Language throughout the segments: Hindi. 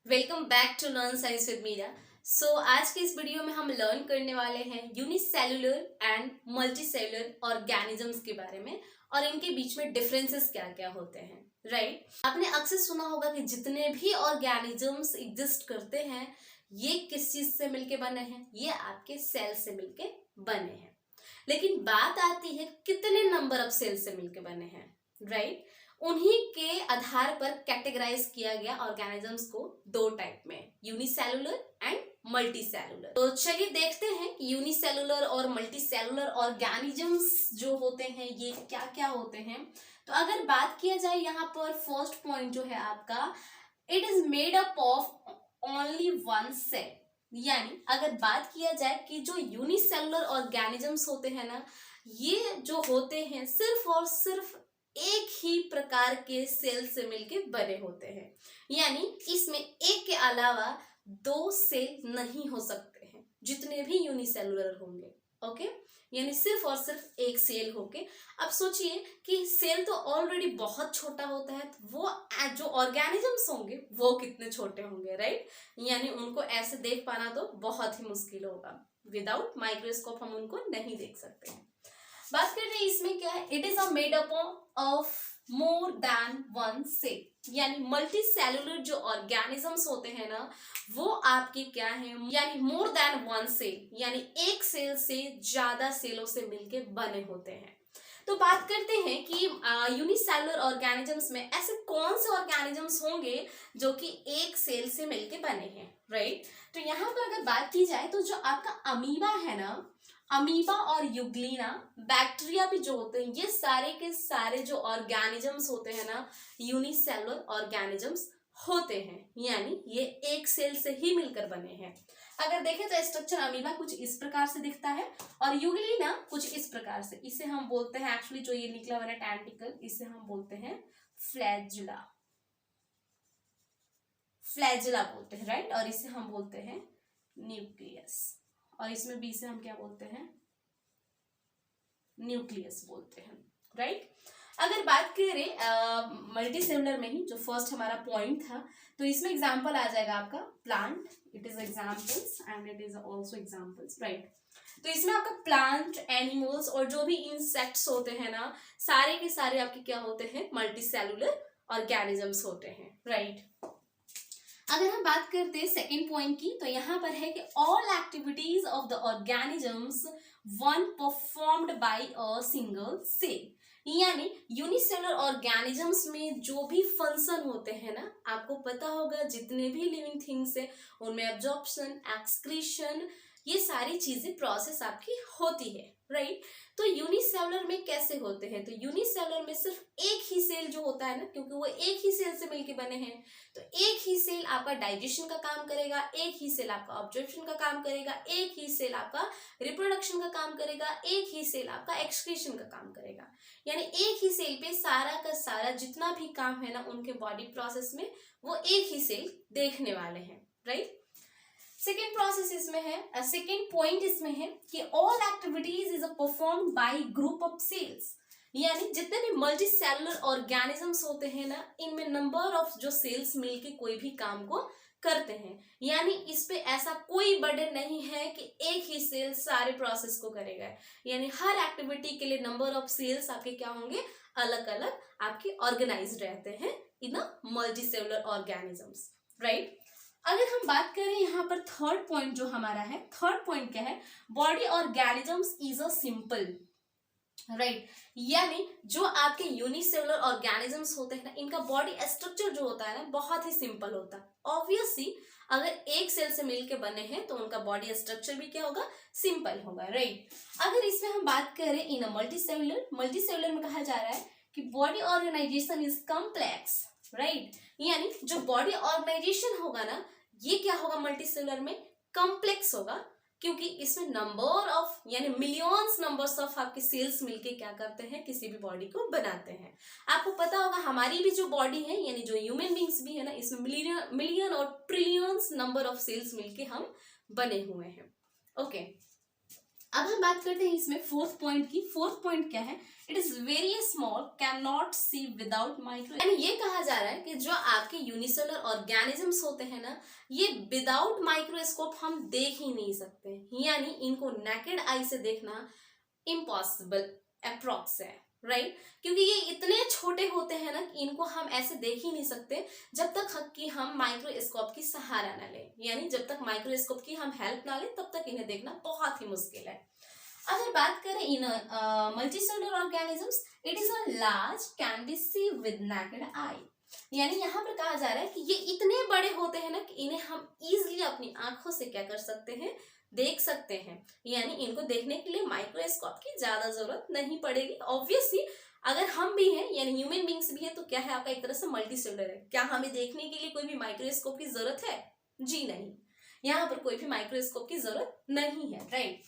Welcome back to learn science with Meera. आज के इस वीडियो में हम लर्न करने वाले हैं यूनिसेलुलर एंड मल्टीसेलुलर ऑर्गेनिजम्स के बारे में और इनके बीच में डिफरेंसेस क्या क्या होते हैं। राइट, आपने अक्सर सुना होगा कि जितने भी ऑर्गेनिजम्स एग्जिस्ट करते हैं ये किस चीज से मिलके बने हैं, ये आपके सेल से मिलके बने हैं। लेकिन बात आती है कितने नंबर ऑफ सेल से मिलके बने हैं। राइट, उन्हीं के आधार पर कैटेगराइज किया गया ऑर्गेनिजम्स को दो टाइप में, यूनिसेलुलर एंड मल्टीसेलुलर। तो चलिए देखते हैं कि यूनिसेलुलर और मल्टीसेलुलर ऑर्गेनिजम्स जो होते हैं ये क्या क्या होते हैं। तो अगर बात किया जाए यहाँ पर फर्स्ट पॉइंट जो है आपका, it is made up of only one cell. यानी अगर बात किया जाए कि जो यूनिसेलुलर ऑर्गेनिजम्स होते हैं ना, ये जो होते हैं सिर्फ और सिर्फ एक ही प्रकार के सेल से मिलके बने होते हैं। यानी इसमें एक के अलावा दो सेल नहीं हो सकते हैं जितने भी यूनिसेलुलर होंगे। ओके, यानी सिर्फ और सिर्फ एक सेल होके। अब सोचिए कि सेल तो ऑलरेडी बहुत छोटा होता है, तो वो जो ऑर्गेनिजम्स होंगे वो कितने छोटे होंगे। राइट, यानी उनको ऐसे देख पाना तो बहुत ही मुश्किल होगा। विदाउट माइक्रोस्कोप हम उनको नहीं देख सकते हैं। बात करते हैं इसमें क्या है, it is a made up of more than one cell. यानी मल्टी सेलुलर जो ऑर्गेनिजम्स होते हैं ना, वो आपके क्या है, यानी मोर देन वन सेल, यानी एक सेल से ज्यादा सेलों से मिलके बने होते हैं। तो बात करते हैं कि यूनिसेलुलर ऑर्गेनिजम्स में ऐसे कौन से ऑर्गेनिजम्स होंगे जो कि एक सेल से मिलके बने हैं। राइट, तो यहाँ पर अगर बात की जाए तो जो आपका अमीबा है ना, अमीबा और यूग्लिना बैक्टीरिया भी जो होते हैं, ये सारे के सारे जो ऑर्गेनिजम्स होते हैं ना, यूनिसेलुलर ऑर्गेनिजम्स होते हैं। यानी ये एक सेल से ही मिलकर बने हैं। अगर देखें तो स्ट्रक्चर अमीबा कुछ इस प्रकार से दिखता है और यूग्लिना कुछ इस प्रकार से। इसे हम बोलते हैं, एक्चुअली जो ये निकला हुआ है टेंटिकल, इसे हम बोलते हैं फ्लैजुला। फ्लैजुला बोलते हैं। राइट, और इसे हम बोलते हैं न्यूक्लियस, और इसमें बी से हम क्या बोलते हैं, न्यूक्लियस बोलते हैं। राइट, अगर बात करें मल्टी सेलुलर में ही जो फर्स्ट हमारा पॉइंट था, तो इसमें एग्जांपल आ जाएगा आपका plant. It is examples and it is also examples. Right, तो इसमें आपका प्लांट, एनिमल्स और जो भी इंसेक्ट्स होते हैं ना, सारे के सारे आपके क्या होते हैं, मल्टी सेलुलर ऑर्गेनिजम्स होते हैं। राइट, अगर हम बात करते हैं सेकेंड पॉइंट की, तो यहाँ पर है कि all activities of the organisms one performed by a single cell. यानी यूनिसेलुलर ऑर्गेनिजम्स में जो भी फंक्शन होते हैं ना, आपको पता होगा जितने भी लिविंग थिंग्स है उनमें एब्जॉर्प्शन, एक्सक्रीशन, ये सारी चीजें प्रोसेस आपकी होती है। राइट, तो यूनिसेलुलर में कैसे होते हैं, तो यूनिसेलुलर में सिर्फ एक ही सेल जो होता है ना, क्योंकि वो एक ही सेल से मिलके बने हैं, तो एक ही सेल आपका डाइजेशन का काम करेगा, एक ही सेल आपका ऑब्जर्प्शन का काम करेगा, एक ही सेल आपका रिप्रोडक्शन का काम करेगा, एक ही सेल आपका एक्सक्रीशन का काम करेगा। यानी एक ही सेल पे सारा का सारा जितना भी काम है ना उनके बॉडी प्रोसेस में, वो एक ही सेल देखने वाले हैं। राइट, सेकेंड प्रोसेस इसमें है, सेकेंड पॉइंट इसमें है कि all activities is performed by group of cells. यानी जितने भी मल्टी सेलुलर ऑर्गेनिजम्स होते हैं ना, इनमें नंबर ऑफ जो सेल्स मिलके कोई भी काम को करते हैं। यानी इस पे ऐसा कोई बर्डन नहीं है कि एक ही सेल सारे प्रोसेस को करेगा। यानी हर एक्टिविटी के लिए नंबर ऑफ सेल्स आपके क्या होंगे, अलग अलग आपके ऑर्गेनाइज्ड रहते हैं in a multicellular organisms. Right, अगर हम बात करें यहाँ पर थर्ड पॉइंट जो हमारा है, थर्ड पॉइंट क्या है, body organisms is a simple. Right, यानी जो आपके यूनिसेलुलर ऑर्गेनिजम्स होते हैं ना, इनका बॉडी स्ट्रक्चर जो होता है ना बहुत ही सिंपल होता है। ऑब्वियसली अगर एक सेल से मिलके बने हैं तो उनका बॉडी स्ट्रक्चर भी क्या होगा, सिंपल होगा। राइट, अगर इसमें हम बात करें इन मल्टीसेलुलर, मल्टीसेलुलर में कहा जा रहा है कि body organization is complex. Right, यानी जो बॉडी ऑर्गेनाइजेशन होगा ना, ये क्या होगा, मल्टीसेलुलर में कॉम्प्लेक्स होगा, क्योंकि इसमें नंबर ऑफ यानी मिलियंस नंबर्स ऑफ आपके सेल्स मिलके क्या करते हैं, किसी भी बॉडी को बनाते हैं। आपको पता होगा हमारी भी जो बॉडी है, यानी जो ह्यूमन बींग्स भी है ना, इसमें मिलियन और ट्रिलियंस नंबर ऑफ सेल्स मिलके हम बने हुए हैं। ओके, अब हम बात करते हैं इसमें फोर्थ पॉइंट की। फोर्थ पॉइंट क्या है? It is very small, can not see without micro. यानी ये कहा जा रहा है कि जो आपके यूनिसेलुलर ऑर्गेनिजम्स होते हैं ना, ये विदाउट माइक्रोस्कोप हम देख ही नहीं सकते, यानी इनको नेकेड आई से देखना इम्पॉसिबल अप्रॉक्स है, राइट? क्योंकि ये इतने छोटे होते हैं ना कि इनको हम ऐसे देख ही नहीं सकते जब तक कि हम माइक्रोस्कोप की सहारा ना लें। यानी जब तक माइक्रोस्कोप की हम हेल्प ना लें तब तक इन्हें देखना बहुत ही मुश्किल है। अगर बात करें in multicellular organisms, it is a large, can be see with naked eye. यानी यहाँ पर कहा जा रहा है कि ये इतने बड़े होते हैं ना कि इन्हें हम इजीली अपनी आंखों से क्या कर सकते हैं, देख सकते हैं। यानी इनको देखने के लिए माइक्रोस्कोप की ज्यादा जरूरत नहीं पड़ेगी। ऑब्वियसली अगर हम भी हैं, यानी ह्यूमन बींग्स भी है, तो क्या है, आपका एक तरह से मल्टीसेलुलर है। क्या हमें देखने के लिए कोई भी माइक्रोस्कोप की जरूरत है? जी नहीं, यहाँ पर कोई भी माइक्रोस्कोप की जरूरत नहीं है, राइट?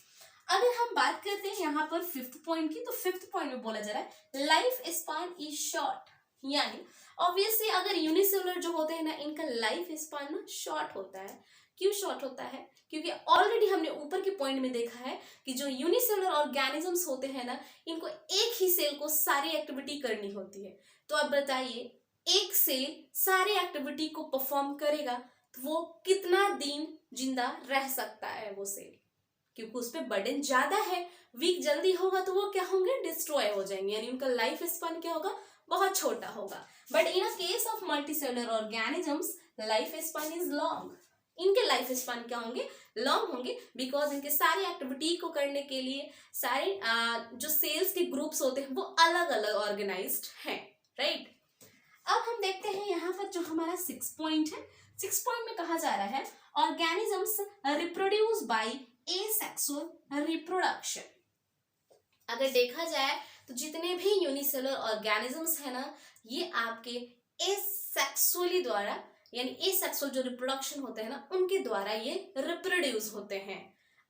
अगर हम बात करते हैं यहाँ पर फिफ्थ पॉइंट की, तो फिफ्थ पॉइंट में बोला जा रहा है लाइफ स्पान इज शॉर्ट। यानी ऑब्वियसली अगर यूनिसेलुलर जो होते हैं ना, इनका लाइफ स्पान ना शॉर्ट होता है। क्यों शॉर्ट होता है? क्योंकि ऑलरेडी हमने ऊपर के पॉइंट में देखा है कि जो यूनिसेलुलर ऑर्गेनिजम्स होते हैं ना, इनको एक ही सेल को सारी एक्टिविटी करनी होती है। तो अब बताइए, एक सेल सारी एक्टिविटी को परफॉर्म करेगा तो वो कितना दिन जिंदा रह सकता है वो सेल? क्योंकि उस पर बर्डन ज्यादा है, वीक जल्दी होगा तो वो क्या होंगे, डिस्ट्रॉय हो जाएंगे। यानी उनका लाइफ स्पान क्या होगा, बहुत छोटा होगा। But in a case of multicellular organisms, life span is long. इनके लाइफ स्पान क्या होंगे, लॉन्ग होंगे, बिकॉज इनके सारी एक्टिविटी को करने के लिए सारे जो सेल्स के ग्रुप्स होते हैं वो अलग अलग ऑर्गेनाइज्ड हैं, राइट? अब हम देखते हैं यहाँ पर जो हमारा 6 पॉइंट है। 6 पॉइंट में कहा जा रहा है organisms reproduce bye asexual reproduction. अगर देखा जाए तो जितने भी यूनिसेलुलर ऑर्गेनिजम्स है ना, ये आपके एसेक्सुअली द्वारा, यानी एसेक्सुअल जो रिप्रोडक्शन होते हैं ना, उनके द्वारा ये रिप्रोड्यूस होते हैं।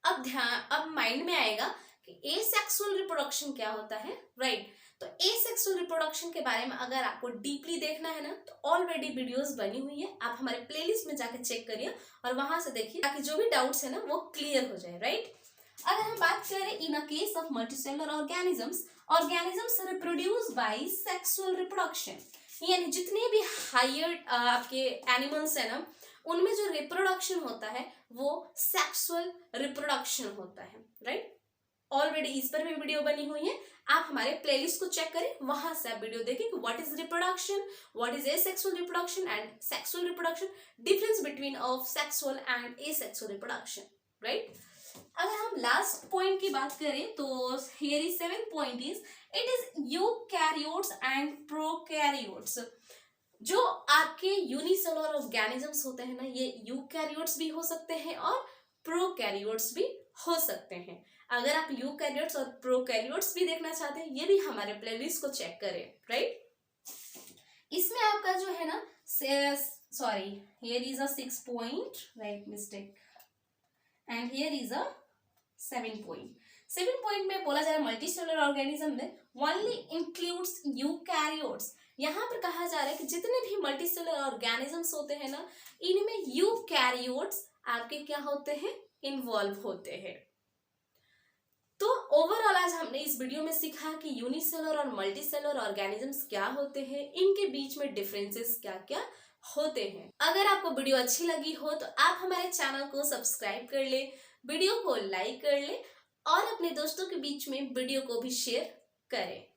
अब माइंड में आएगा कि एसेक्सुअल रिप्रोडक्शन क्या होता है, राइट? तो एसेक्सुअल रिप्रोडक्शन के बारे में अगर आपको डीपली देखना है ना, तो ऑलरेडी वीडियोस बनी हुई है, आप हमारे प्लेलिस्ट में जाके चेक करिए और वहां से देखिए, ताकि जो भी डाउट्स है ना वो क्लियर हो जाए, राइट? अगर हम बात करें in a case of multicellular organisms, organisms reproduce by sexual reproduction. यानी जितने भी हायर आपके एनिमल्स है ना, उनमें जो रिप्रोडक्शन होता है वो सेक्सुअल रिप्रोडक्शन होता है, राइट? ऑलरेडी इस पर भी वीडियो बनी हुई है, आप हमारे प्लेलिस्ट को चेक करें, वहां से आप वीडियो देखें कि what is reproduction, what is asexual reproduction and sexual reproduction, difference between of sexual and asexual reproduction, right? अगर हम लास्ट पॉइंट की बात करें तो here is 7 point is it is eukaryotes and prokaryotes. जो आपके यूनिसेलुलर ऑर्गेनिजम्स होते हैं ना, ये यूकैरियोट्स भी हो सकते हैं और प्रोकैरियोट्स भी हो सकते हैं। अगर आप यूकैरियोट्स और प्रोकैरियोट्स भी देखना चाहते हैं, ये भी हमारे प्लेलिस्ट को चेक करें, राइट? इसमें आपका जो है ना, sorry, here is a 6 point, right, mistake, and here is a 7 point. 7 point में बोला जा रहा है मल्टीसेलुलर ऑर्गेनिज्म में ओनली इंक्लूड्स यूकैरियोट्स। यहाँ पर कहा जा रहा है कि जितने भी मल्टीसेलुलर ऑर्गेनिजम्स होते हैं ना, इनमें यूकैरियोट्स आपके क्या होते हैं, इन्वॉल्व होते हैं। तो ओवरऑल आज हमने इस वीडियो में सीखा कि यूनिसेलुलर और मल्टीसेलुलर ऑर्गेनिजम्स क्या होते हैं, इनके बीच में डिफरेंसेस क्या क्या होते हैं। अगर आपको वीडियो अच्छी लगी हो तो आप हमारे चैनल को सब्सक्राइब कर ले, वीडियो को लाइक कर ले और अपने दोस्तों के बीच में वीडियो को भी शेयर करें।